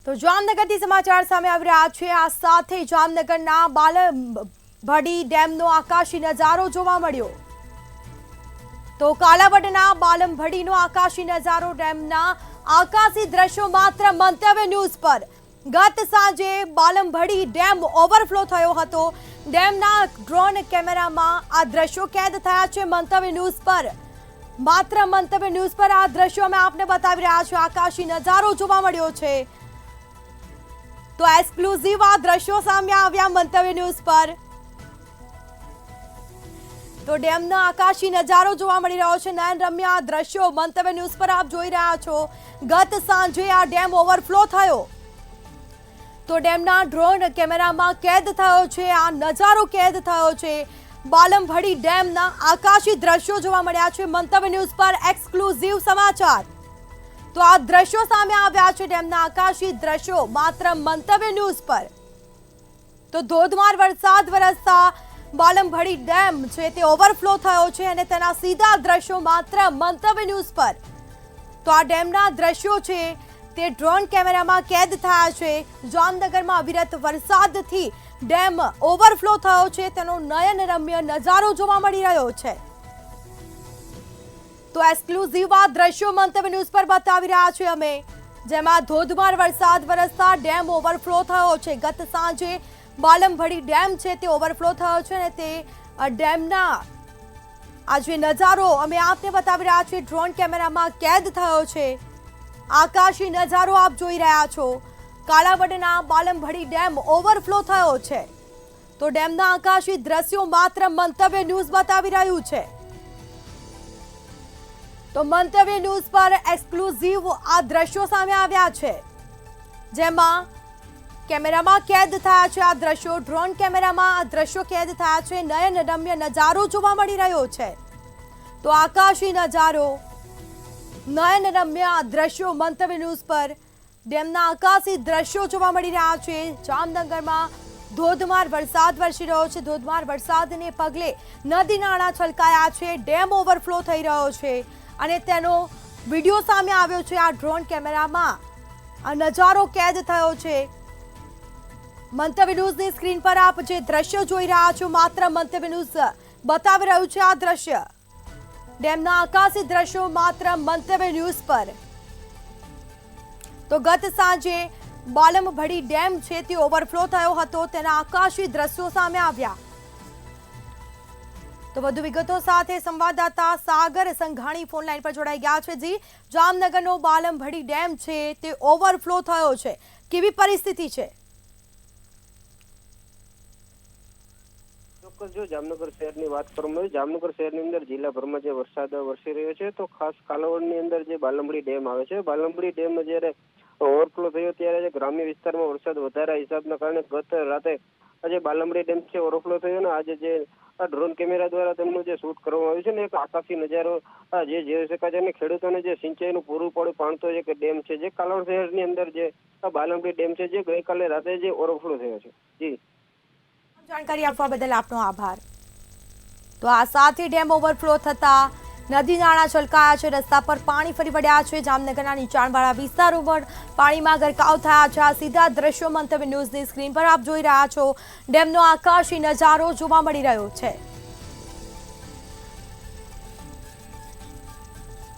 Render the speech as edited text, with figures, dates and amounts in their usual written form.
તો જામનગરથી સમાચાર સામે આવી રહ્યા છે। આ સાથે જામનગરના બાલમભડી ડેમનો આકાશી નજારો જોવા મળ્યો। તો કાલાવડના બાલમભડીનો આકાશી નજારો ડેમના આકાશી દ્રશ્યો માત્ર મંતવ્ય ન્યૂઝ પર। ગત સાંજે બાલમભડી ડેમ ઓવરફ્લો થયો હતો। ડેમના ડ્રોન કેમેરામાં આ દ્રશ્યો કેદ થયા છે। મંતવ્ય ન્યૂઝ પર માત્ર મંતવ્ય ન્યૂઝ પર આ દ્રશ્યો અમે આપને બતાવી રહ્યા છીએ। આકાશી નજારો જોવા મળ્યો છે। તો એક્સક્લુઝિવ આ દ્રશ્યો સામે આવ્યા મંતવ્ય ન્યૂઝ પર। તો ડેમનો આકાશી નજારો જોવા મળી રહ્યો છે। નયનરમ્ય આ દ્રશ્યો મંતવ્ય ન્યૂઝ પર આપ જોઈ રહ્યા છો। ગત સાંજે આ ડેમ ઓવરફ્લો થયો તો ડેમના ડ્રોન કેમેરામાં કેદ થયો છે। આ નજારો કેદ થયો છે। બાલમભડી ડેમના આકાશી દ્રશ્યો જોવા મળ્યા છે। મંતવ્ય ન્યૂઝ પર એક્સક્લુઝિવ સમાચાર। તો આ દ્રશ્યો સામે આવ્યા છે। ડેમના આકાશી દ્રશ્યો માત્ર મંતવ્ય ન્યૂઝ પર। તો ધોધમાર વરસાદ વરસતા બાલમભડી ડેમ છે તે ઓવરફ્લો થયો છે અને તેના સીધા દ્રશ્યો માત્ર મંતવ્ય ન્યૂઝ પર। તો આ ડેમના દ્રશ્યો છે તે ડ્રોન કેમેરામાં કેદ થયા છે। જામનગરમાં અવિરત વરસાદથી ડેમ ઓવરફ્લો થયો છે તેનો નયનરમ્ય નજારો જોવા મળી રહ્યો છે। તો એક્સક્લુઝિવ આ દ્રશ્યો મંતવ્ય ન્યૂઝ પર બતાવી રહ્યા છીએ અમે, જેમાં ધોધમાર વરસાદ વરસતા ડેમ ઓવરફ્લો થયો છે। ગત સાંજે બાલમભડી ડેમ છે તે ઓવરફ્લો થયો છે અને તે ડેમના આ જે નજારો અમે આપને બતાવી રહ્યા છીએ ડ્રોન કેમેરામાં કેદ થયો છે। આકાશી નજારો આપ જોઈ રહ્યા છો। કાલાવડના બાલમભડી ડેમ ઓવરફ્લો થયો છે તો ડેમના આકાશી દ્રશ્યો માત્ર મંતવ્ય ન્યૂઝ બતાવી રહ્યું છે। તો મંતવ્ય ન્યૂઝ પર એક્સક્લુઝિવ આ દ્રશ્યો સામે આવ્યા છે, જેમાં કેમેરામાં કેદ થયા છે આ દ્રશ્યો। ડ્રોન કેમેરામાં આ દ્રશ્યો કેદ થયા છે। નયનરમ્ય નજારો જોવા મળી રહ્યો છે। તો આકાશી નજારો, નયનરમ્ય આ દ્રશ્યો મંતવ્ય ન્યૂઝ પર ડેમના આકાશી દ્રશ્યો જોવા મળી રહ્યા છે। જામનગરમાં ધોધમાર વરસાદ વરસી રહ્યો છે। ધોધમાર વરસાદને પગલે નદી નાળા છલકાયા છે। ડેમ ઓવરફ્લો થઈ રહ્યો છે અને તેનો વિડીયો સામે આવ્યો છે। આ ડ્રોન કેમેરામાં આ નજારો કેદ થયો છે। મંતવ્ય ન્યૂઝની સ્ક્રીન પર આપ જે દ્રશ્યો જોઈ રહ્યા છો માત્ર મંતવ્ય ન્યૂઝ બતાવી રહ્યું છે આ દ્રશ્ય। ડેમના આકાશી દ્રશ્યો માત્ર મંતવ્ય ન્યૂઝ પર। તો ગત સાંજે બાલમભડી ડેમ છે તે ઓવરફ્લો થયો હતો તેના આકાશી દ્રશ્યો સામે આવ્યા। તો વધુ વિગતો સાથે સંવાદદાતા સાગર સંઘાણી ફોન લાઈન પર જોડાઈ ગયા છે। જી, જામનગરનો બાલમભડી ડેમ છે તે ઓવરફ્લો થયો છે, કેવી પરિસ્થિતિ છે? ચોક્કસ જો જામનગર શહેરની વાત કરવામાં આવે, જામનગર શહેરની અંદર જિલ્લાભરમાં જે વરસાદ વરસી રહ્યો છે તો ખાસ કાલાવડની અંદર જે બાલમભડી ડેમ આવે છે, બાલમભડી ડેમ જ્યારે ઓવરફ્લો થયો ત્યારે ગ્રામ્ય વિસ્તારમાં વરસાદ વધારા હિસાબના કારણે ગત રાતે આજે બાલમભડી ડેમ છે ઓવરફ્લો થયો અને આજે જે ડ્રોન કેમેરા દ્વારા તેમનું જે શૂટ કરવામાં આવ્યું છે ને એક આકાશી નજારો જે જોઈ શકાય છે અને ખેડૂતોને જે સિંચાઈનું પૂરું પાડું પાણતો જે ડેમ છે જે કાલાવડ શહેરની અંદર જે બાલમભડી ડેમ છે જે ગઈકાલે રાતે જે ઓવરફ્લો થયો છે। જી, જાણકારી આપવા બદલ આપનો આભાર। તો આ સાથે ડેમ ઓવરફ્લો થતા નદી નાળા છલકાયા છે। રસ્તા પર પાણી ફરી વળ્યા છે। જામનગરના નીચાણવાળા વિસ્તારો પર પાણીમાં ગરકાવ થયા છે। આ સીધા દ્રશ્યો મંતવ્ય ન્યૂઝની સ્ક્રીન પર આપ જોઈ રહ્યા છો। ડેમનો આકાશી નજારો જોવા મળી રહ્યો છે।